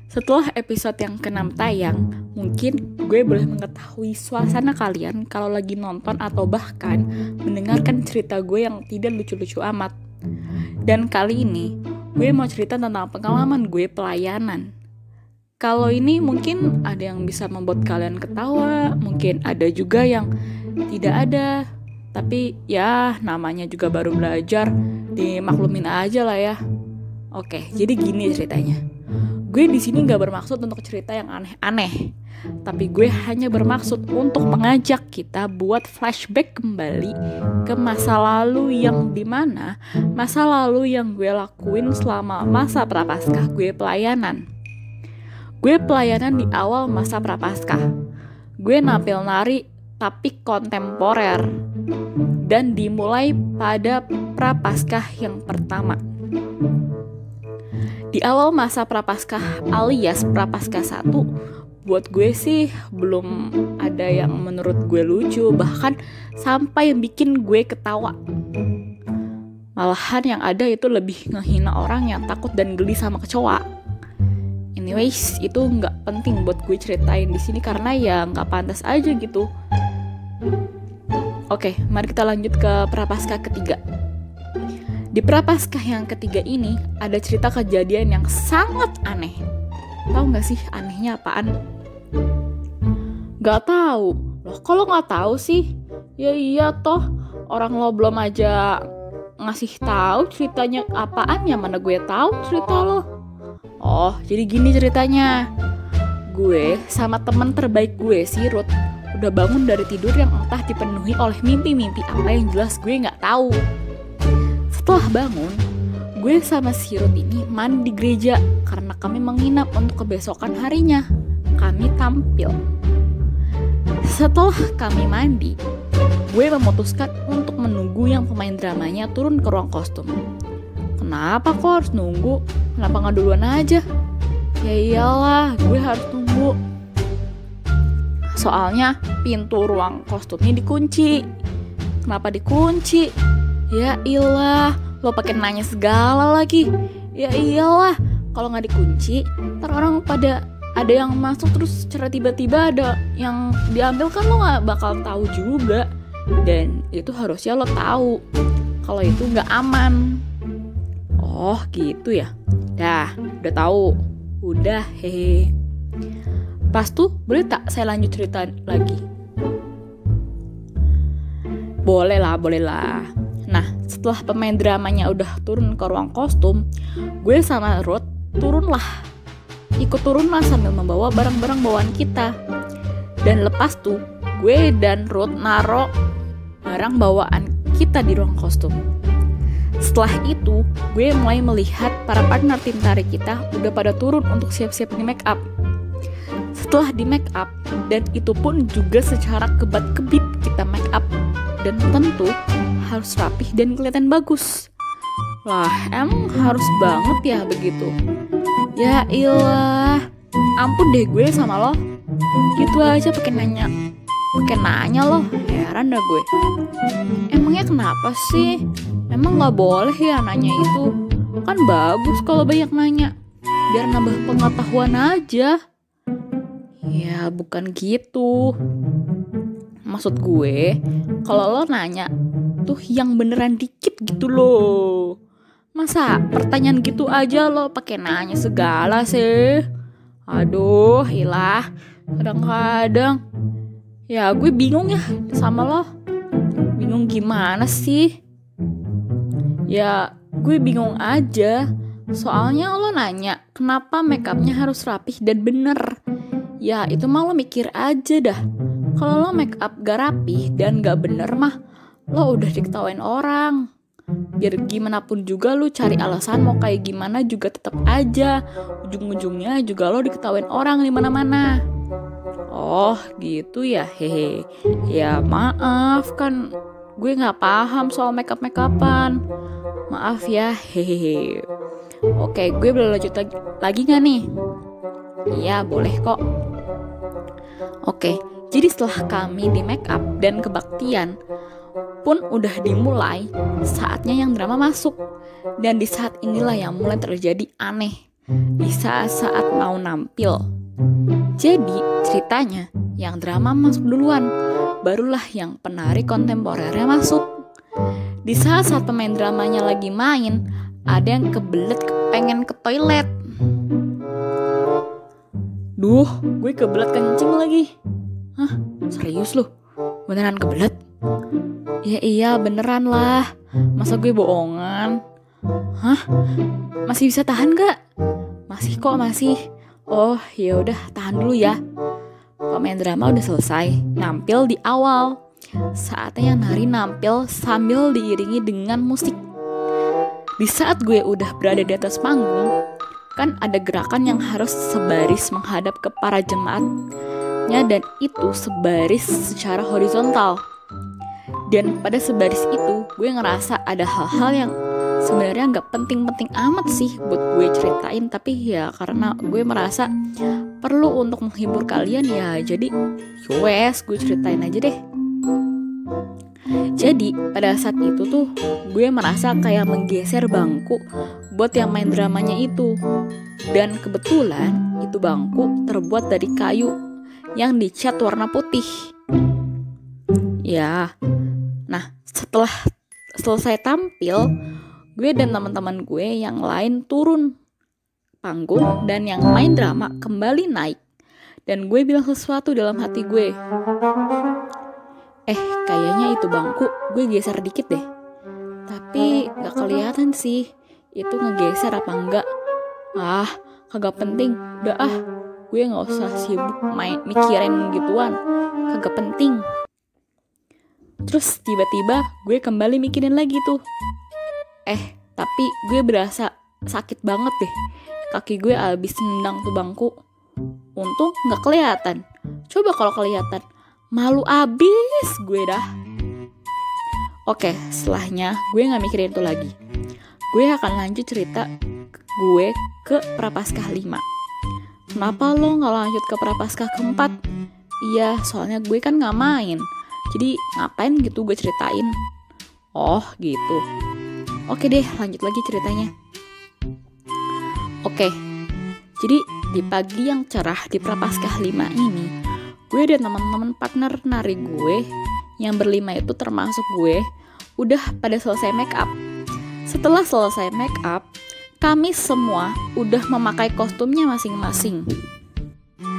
Setelah episode yang ke-6 tayang, mungkin gue boleh mengetahui suasana kalian kalau lagi nonton atau bahkan mendengarkan cerita gue yang tidak lucu-lucu amat. Dan kali ini, gue mau cerita tentang pengalaman gue pelayanan. Kalau ini mungkin ada yang bisa membuat kalian ketawa, mungkin ada juga yang tidak ada. Tapi ya namanya juga baru belajar, dimaklumin aja lah ya. Oke, jadi gini ceritanya. Gue di sini gak bermaksud untuk cerita yang aneh-aneh, tapi gue hanya bermaksud untuk mengajak kita buat flashback kembali ke masa lalu yang dimana masa lalu yang gue lakuin selama masa prapaskah gue pelayanan. Gue pelayanan di awal masa prapaskah. Gue nampil nari tapi kontemporer dan dimulai pada prapaskah yang pertama. Di awal masa prapaskah alias prapaskah 1, buat gue sih belum ada yang menurut gue lucu, bahkan sampai yang bikin gue ketawa. Malahan yang ada itu lebih ngehina orang yang takut dan geli sama kecoa. Anyways, itu nggak penting buat gue ceritain di sini karena ya nggak pantas aja gitu. Oke, mari kita lanjut ke prapaskah ketiga. Di prapaskah yang ketiga ini ada cerita kejadian yang sangat aneh. Tahu nggak sih anehnya apaan? Gak tahu. Loh, kalau nggak tahu sih? Ya iya toh, orang lo belum aja ngasih tahu ceritanya apaan, ya mana gue tahu cerita lo. Oh, jadi gini ceritanya. Gue sama teman terbaik gue si Ruth udah bangun dari tidur yang entah dipenuhi oleh mimpi-mimpi apa yang jelas gue nggak tahu. Setelah bangun, gue sama si Ruth ini mandi di gereja karena kami menginap untuk kebesokan harinya. Kami tampil. Setelah kami mandi, gue memutuskan untuk menunggu yang pemain dramanya turun ke ruang kostum. Kenapa kok harus nunggu? Kenapa nggak duluan aja? Ya iyalah, gue harus tunggu. Soalnya pintu ruang kostumnya dikunci. Kenapa dikunci? Ya iyalah, lo pakai nanya segala lagi. Ya iyalah, kalau nggak dikunci, ntar orang pada ada yang masuk terus secara tiba-tiba ada yang diambil, kan lo nggak bakal tahu juga. Dan itu harusnya lo tahu kalau itu nggak aman. Oh gitu ya. Dah, udah tahu. Udah, hehe. Pas tuh, boleh tak saya lanjut cerita lagi? Boleh lah. Nah, setelah pemain dramanya udah turun ke ruang kostum, gue sama Ruth ikut turunlah sambil membawa barang-barang bawaan kita. Dan lepas tuh, gue dan Ruth naro barang bawaan kita di ruang kostum. Setelah itu, gue mulai melihat para partner tim tari kita udah pada turun untuk siap-siap di make up. Setelah di make up, dan itu pun juga secara kebat-kebit kita make up, dan tentu harus rapih dan kelihatan bagus. Lah, emang harus banget ya begitu? Ya ilah, ampun deh gue sama lo. Gitu aja pakai nanya lo, heran dah gue. Emangnya kenapa sih? Emang nggak boleh ya nanya itu? Kan bagus kalau banyak nanya, biar nambah pengetahuan aja. Ya bukan gitu. Maksud gue, kalau lo nanya tuh yang beneran dikit gitu loh. Masa pertanyaan gitu aja lo pakai nanya segala sih? Aduh, ilah. Kadang-kadang ya gue bingung ya sama lo. Bingung gimana sih? Ya gue bingung aja. Soalnya lo nanya kenapa make upnya harus rapih dan bener. Ya itu mah lo mikir aja dah. Kalau lo make up gak rapih dan gak bener mah, lo udah diketawain orang. Biar gimana pun juga lo cari alasan mau kayak gimana juga tetap aja ujung-ujungnya juga lo diketawain orang di mana-mana. Oh gitu ya, hehe. Ya maaf kan gue nggak paham soal make-upan. Maaf ya, hehehe. Oke, gue boleh lanjut lagi nggak nih? Iya boleh kok. Oke. Jadi setelah kami di make up dan kebaktian, pun udah dimulai, saatnya yang drama masuk. Dan di saat inilah yang mulai terjadi aneh, di saat-saat mau nampil. Jadi ceritanya yang drama masuk duluan, barulah yang penari kontemporernya masuk. Di saat-saat pemain dramanya lagi main, ada yang kebelet pengen ke toilet. Duh, gue kebelet kencing lagi. Hah? Serius lu? Beneran kebelet? Ya iya beneran lah. Masa gue bohongan? Hah? Masih bisa tahan gak? Masih kok masih. Oh ya udah tahan dulu ya. Pemain drama udah selesai, nampil di awal. Saatnya yang nari nampil sambil diiringi dengan musik. Di saat gue udah berada di atas panggung, kan ada gerakan yang harus sebaris menghadap ke para jemaatnya, dan itu sebaris secara horizontal. Dan pada sebaris itu gue ngerasa ada hal-hal yang sebenarnya gak penting-penting amat sih buat gue ceritain, tapi ya karena gue merasa perlu untuk menghibur kalian ya, jadi wes gue ceritain aja deh. Jadi pada saat itu tuh gue merasa kayak menggeser bangku buat yang main dramanya itu. Dan kebetulan itu bangku terbuat dari kayu yang dicat warna putih. Ya, nah setelah selesai tampil, gue dan teman-teman gue yang lain turun panggung dan yang main drama kembali naik. Dan gue bilang sesuatu dalam hati gue. Kayaknya itu bangku gue geser dikit deh. Tapi gak kelihatan sih itu ngegeser apa enggak. Kagak penting. Udah gue gak usah sibuk mikirin gituan. Kagak penting. Terus tiba-tiba gue kembali mikirin lagi tuh. Tapi gue berasa sakit banget deh. Kaki gue abis nendang tuh bangku. Untung gak kelihatan. Coba kalau kelihatan, malu abis gue dah. Oke, setelahnya gue gak mikirin itu lagi. Gue akan lanjut cerita gue ke Prapaskah 5. Kenapa lo gak lanjut ke Prapaskah keempat? Iya, soalnya gue kan gak main. Jadi ngapain gitu gue ceritain. Oh gitu. Oke deh, lanjut lagi ceritanya. Oke, jadi di pagi yang cerah di Prapaskah 5 ini, gue dan teman-teman partner nari gue yang berlima itu termasuk gue udah pada selesai make up. Setelah selesai make up, kami semua udah memakai kostumnya masing-masing.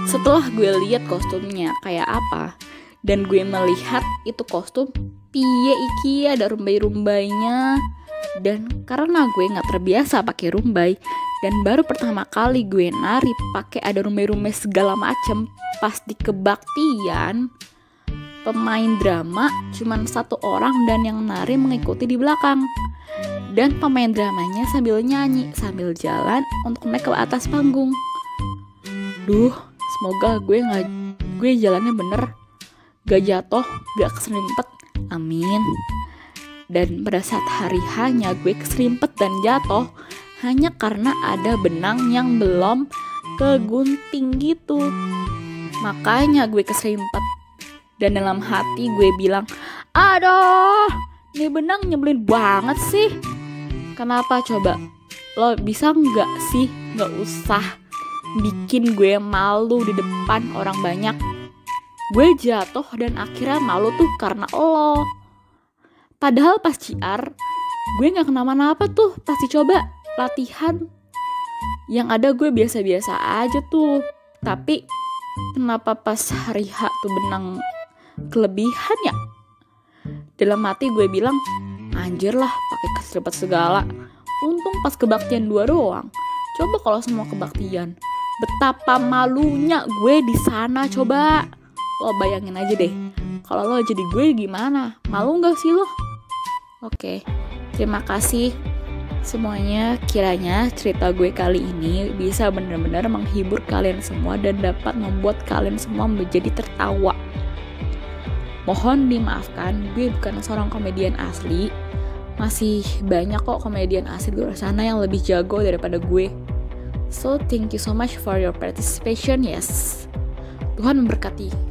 Setelah gue lihat kostumnya kayak apa, dan gue melihat itu kostum piye iki ada rumbai-rumbainya, dan karena gue nggak terbiasa pakai rumbai dan baru pertama kali gue nari pakai ada rumbai-rumbai segala macem pas di kebaktian, pemain drama cuman satu orang dan yang nari mengikuti di belakang. Dan pemain dramanya sambil nyanyi, sambil jalan untuk naik ke atas panggung. Duh, semoga gue jalannya bener, gak jatuh, gak keserimpet, amin. Dan pada saat hari hanya gue keserimpet dan jatuh hanya karena ada benang yang belum kegunting gitu. Makanya gue keserimpet. Dan dalam hati gue bilang, aduh, ini benang nyebelin banget sih. Kenapa coba? Lo bisa gak sih gak usah bikin gue malu di depan orang banyak? Gue jatuh dan akhirnya malu tuh karena lo. Padahal pas CR, gue gak kenapa-napa tuh pas dicoba latihan. Yang ada gue biasa-biasa aja tuh. Tapi kenapa pas hari H tuh benang kelebihan ya? Dalam hati gue bilang, anjir lah pakai keserimpet segala. Untung pas kebaktian 2 doang. Coba kalau semua kebaktian, betapa malunya gue di sana. Coba lo bayangin aja deh, kalau lo jadi gue gimana? Malu gak sih lo? Oke, terima kasih semuanya. Kiranya cerita gue kali ini bisa benar-benar menghibur kalian semua dan dapat membuat kalian semua menjadi tertawa. Mohon dimaafkan, gue bukan seorang komedian asli. Masih banyak kok komedian asli di luar sana yang lebih jago daripada gue. So, thank you so much for your participation. Yes, Tuhan memberkati.